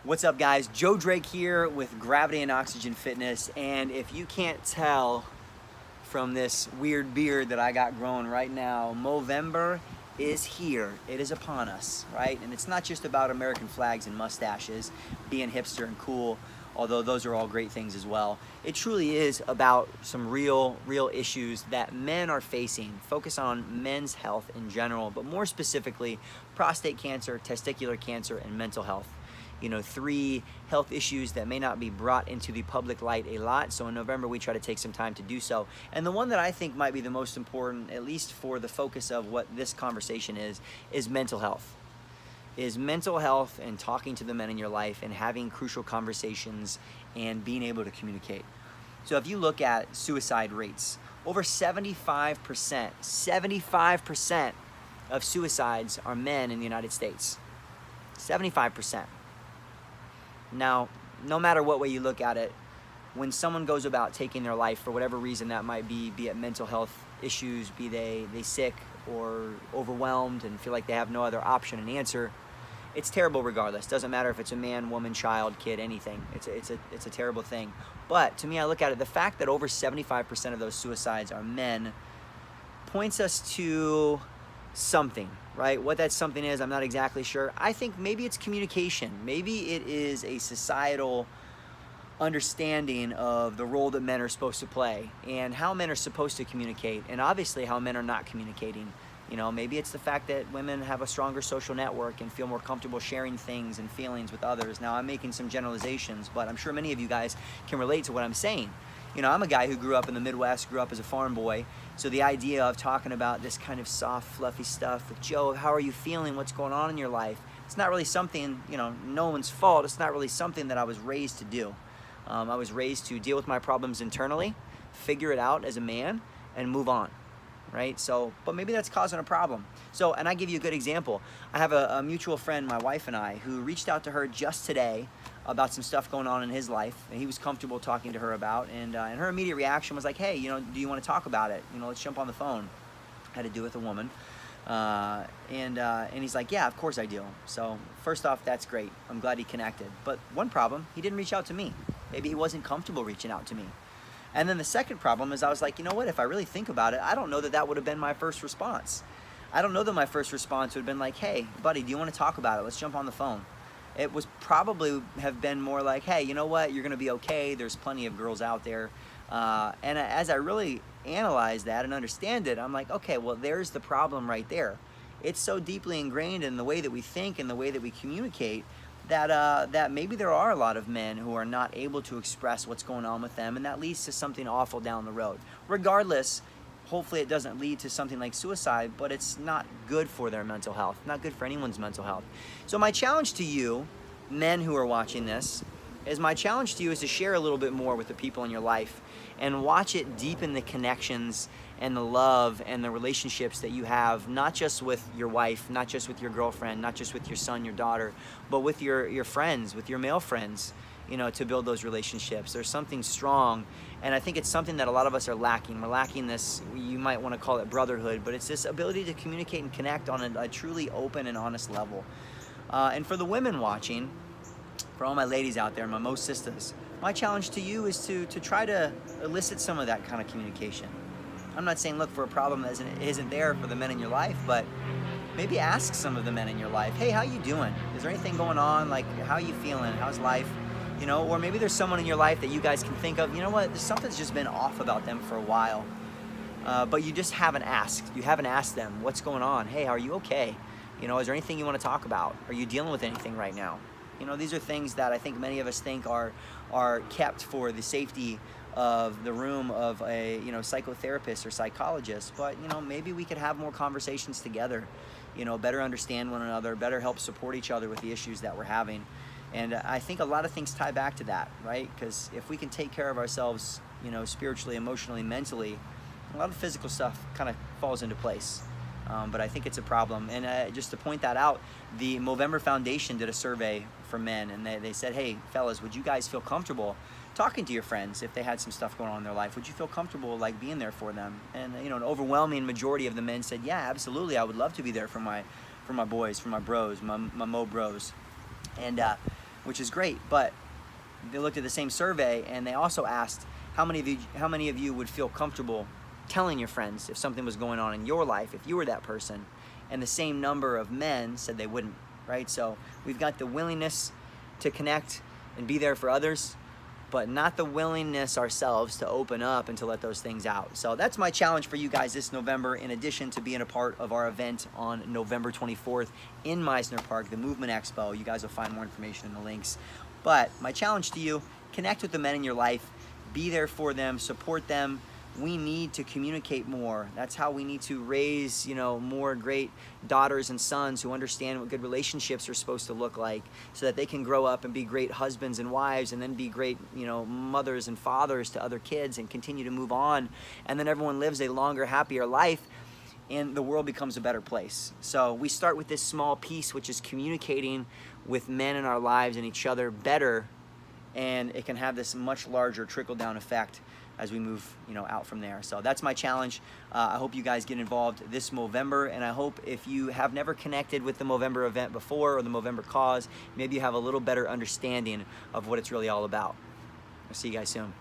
What's up, guys? Joe Drake here with Gravity and Oxygen Fitness, and if you can't tell from this weird beard that I got growing right now, Movember is here. It is upon us, right? And it's not just about American flags and mustaches, being hipster and cool, although those are all great things as well. It truly is about some real issues that men are facing. Focus on men's health in general, but more specifically, prostate cancer, testicular cancer, and mental health. You know, 3 health issues that may not be brought into the public light a lot. So in November, we try to take some time to do so. And the one that I think might be the most important, at least for the focus of what this conversation is mental health. Is mental health and talking to the men in your life and having crucial conversations and being able to communicate. So if you look at suicide rates, over 75% of suicides are men in the United States. 75%. Now, no matter what way you look at it, when someone goes about taking their life for whatever reason that might be it mental health issues, be they sick or overwhelmed and feel like they have no other option and answer, it's terrible regardless. Doesn't matter if it's a man, woman, child, kid, anything. It's a terrible thing. But to me, I look at it, the fact that over 75% of those suicides are men points us to something, right? What that something is, I'm not exactly sure. I think maybe it's communication. Maybe it is a societal understanding of the role that men are supposed to play and how men are supposed to communicate, and obviously how men are not communicating. You know, maybe it's the fact that women have a stronger social network and feel more comfortable sharing things and feelings with others. Now, I'm making some generalizations, but I'm sure many of you guys can relate to what I'm saying. You know, I'm a guy who grew up in the Midwest, grew up as a farm boy, so the idea of talking about this kind of soft, fluffy stuff with Joe, how are you feeling, what's going on in your life, it's not really something, you know, no one's fault, it's not really something that I was raised to do. I was raised to deal with my problems internally, figure it out as a man, and move on, right? So, but maybe that's causing a problem. So, and I give you a good example. I have a mutual friend, my wife and I, who reached out to her just today about some stuff going on in his life, and he was comfortable talking to her about, and her immediate reaction was like, hey, you know, do you want to talk about it? You know, let's jump on the phone. Had to do with a woman. And he's like, yeah, of course I do. So first off, that's great. I'm glad he connected. But one problem, he didn't reach out to me. Maybe he wasn't comfortable reaching out to me. And then the second problem is I was like, you know what, if I really think about it, I don't know that that would have been my first response. I don't know that my first response would have been like, hey, buddy, do you want to talk about it? Let's jump on the phone. It was probably have been more like, hey, you know what, you're going to be okay. There's plenty of girls out there. And as I really analyze that and understand it, I'm like, okay, well, there's the problem right there. It's so deeply ingrained in the way that we think and the way that we communicate that that maybe there are a lot of men who are not able to express what's going on with them, and that leads to something awful down the road. Regardless, hopefully it doesn't lead to something like suicide, but it's not good for their mental health, not good for anyone's mental health. So my challenge to you, men who are watching this, is to share a little bit more with the people in your life and watch it deepen the connections and the love and the relationships that you have, not just with your wife, not just with your girlfriend, not just with your son, your daughter, but with your friends, with your male friends, you know, to build those relationships. There's something strong, and I think it's something that a lot of us are lacking. We're lacking this, you might want to call it brotherhood, but it's this ability to communicate and connect on a truly open and honest level. And for the women watching, for all my ladies out there, my most sisters, my challenge to you is to try to elicit some of that kind of communication. I'm not saying look for a problem that isn't there for the men in your life, but maybe ask some of the men in your life, hey, how you doing? Is there anything going on? Like, how you feeling? How's life? You know, or maybe there's someone in your life that you guys can think of, you know what, something's just been off about them for a while, but you just haven't asked. You haven't asked them, what's going on? Hey, are you okay? You know, is there anything you want to talk about? Are you dealing with anything right now? You know, these are things that I think many of us think are kept for the safety of the room of a, you know, psychotherapist or psychologist, but, you know, maybe we could have more conversations together, you know, better understand one another, better help support each other with the issues that we're having. And I think a lot of things tie back to that, right? Because if we can take care of ourselves, you know, spiritually, emotionally, mentally, a lot of physical stuff kind of falls into place. But I think it's a problem. And just to point that out, the Movember Foundation did a survey for men, and they said, hey, fellas, would you guys feel comfortable talking to your friends if they had some stuff going on in their life? Would you feel comfortable like being there for them? And you know, an overwhelming majority of the men said, yeah, absolutely, I would love to be there for my boys, for my bros, my Mo bros. And which is great. But they looked at the same survey and they also asked how many of you would feel comfortable telling your friends if something was going on in your life, if you were that person. And the same number of men said they wouldn't, right? So we've got the willingness to connect and be there for others, but not the willingness ourselves to open up and to let those things out. So that's my challenge for you guys this November, in addition to being a part of our event on November 24th in Meisner Park, the Movement Expo. You guys will find more information in the links. But my challenge to you, connect with the men in your life, be there for them, support them. We need to communicate more. That's how we need to raise, more great daughters and sons who understand what good relationships are supposed to look like, so that they can grow up and be great husbands and wives, and then be great, mothers and fathers to other kids, and continue to move on. And then everyone lives a longer, happier life, and the world becomes a better place. So we start with this small piece, which is communicating with men in our lives and each other better, and it can have this much larger trickle-down effect as we move, out from there. So that's my challenge. I hope you guys get involved this Movember, and I hope if you have never connected with the Movember event before, or the Movember cause, maybe you have a little better understanding of what it's really all about. I'll see you guys soon.